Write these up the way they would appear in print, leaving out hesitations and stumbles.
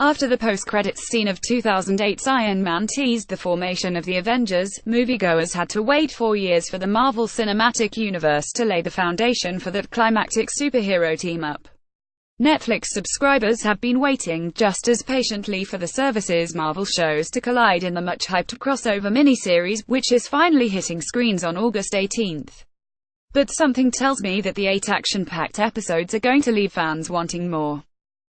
After the post-credits scene of 2008's Iron Man teased the formation of the Avengers, moviegoers had to wait 4 years for the Marvel Cinematic Universe to lay the foundation for that climactic superhero team-up. Netflix subscribers have been waiting just as patiently for the service's Marvel shows to collide in the much-hyped crossover miniseries, which is finally hitting screens on August 18th. But something tells me that the 8 action-packed episodes are going to leave fans wanting more.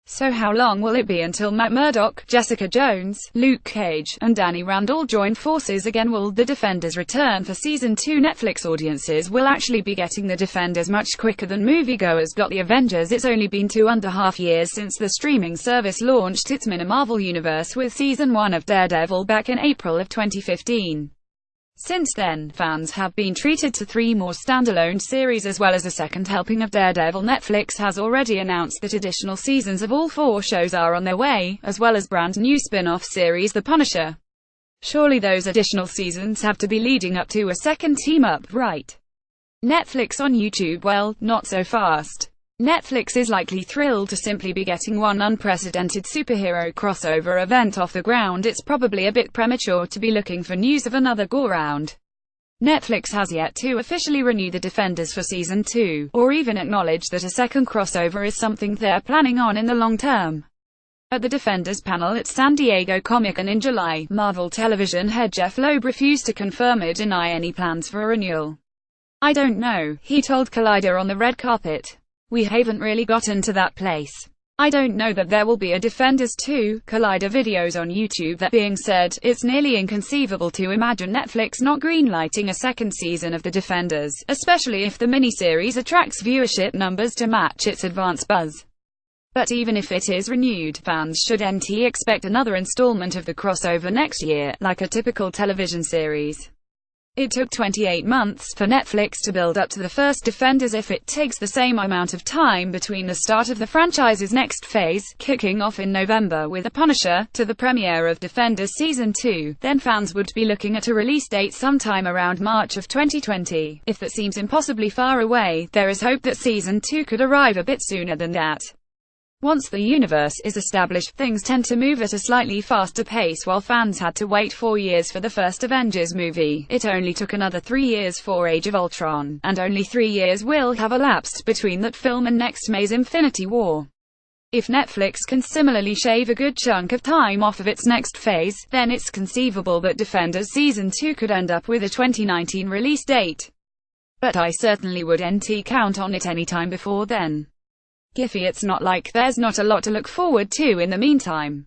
So how long will it be until Matt Murdock, Jessica Jones, Luke Cage, and Danny Rand all join forces again? Will The Defenders return for Season 2? Netflix audiences will actually be getting The Defenders much quicker than moviegoers got The Avengers. It's only been 2.5 years since the streaming service launched its mini-Marvel universe with Season 1 of Daredevil back in April of 2015. Since then, fans have been treated to 3 more standalone series as well as a second helping of Daredevil. Netflix has already announced that additional seasons of all 4 shows are on their way, as well as brand new spin-off series The Punisher. Surely those additional seasons have to be leading up to a second team-up, right? Netflix on YouTube? Well, not so fast. Netflix is likely thrilled to simply be getting one unprecedented superhero crossover event off the ground. It's probably a bit premature to be looking for news of another go-round. Netflix has yet to officially renew The Defenders for Season 2, or even acknowledge that a second crossover is something they're planning on in the long term. At the Defenders panel at San Diego Comic-Con in July, Marvel Television head Jeff Loeb refused to confirm or deny any plans for a renewal. "I don't know," he told Collider on the red carpet. "We haven't really gotten to that place. I don't know that there will be a Defenders 2, Collider videos on YouTube." That being said, it's nearly inconceivable to imagine Netflix not greenlighting a second season of The Defenders, especially if the miniseries attracts viewership numbers to match its advance buzz. But even if it is renewed, fans should expect another installment of the crossover next year, like a typical television series. It took 28 months for Netflix to build up to the first Defenders. If it takes the same amount of time between the start of the franchise's next phase, kicking off in November with The Punisher, to the premiere of Defenders Season 2, then fans would be looking at a release date sometime around March of 2020. If that seems impossibly far away, there is hope that Season 2 could arrive a bit sooner than that. Once the universe is established, things tend to move at a slightly faster pace. While fans had to wait 4 years for the first Avengers movie, it only took another 3 years for Age of Ultron, and only 3 years will have elapsed between that film and next May's Infinity War. If Netflix can similarly shave a good chunk of time off of its next phase, then it's conceivable that Defenders Season 2 could end up with a 2019 release date. But I certainly wouldn't count on it anytime before then. Giffy, it's not like there's not a lot to look forward to in the meantime.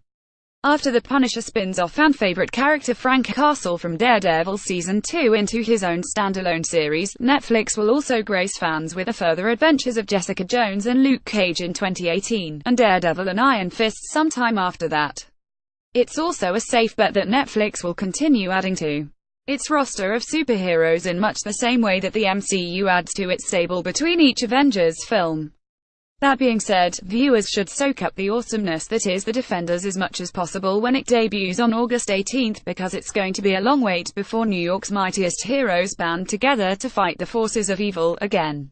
After The Punisher spins off fan-favorite character Frank Castle from Daredevil Season 2 into his own standalone series, Netflix will also grace fans with the further adventures of Jessica Jones and Luke Cage in 2018, and Daredevil and Iron Fist sometime after that. It's also a safe bet that Netflix will continue adding to its roster of superheroes in much the same way that the MCU adds to its stable between each Avengers film. That being said, viewers should soak up the awesomeness that is The Defenders as much as possible when it debuts on August 18th, because it's going to be a long wait before New York's mightiest heroes band together to fight the forces of evil again.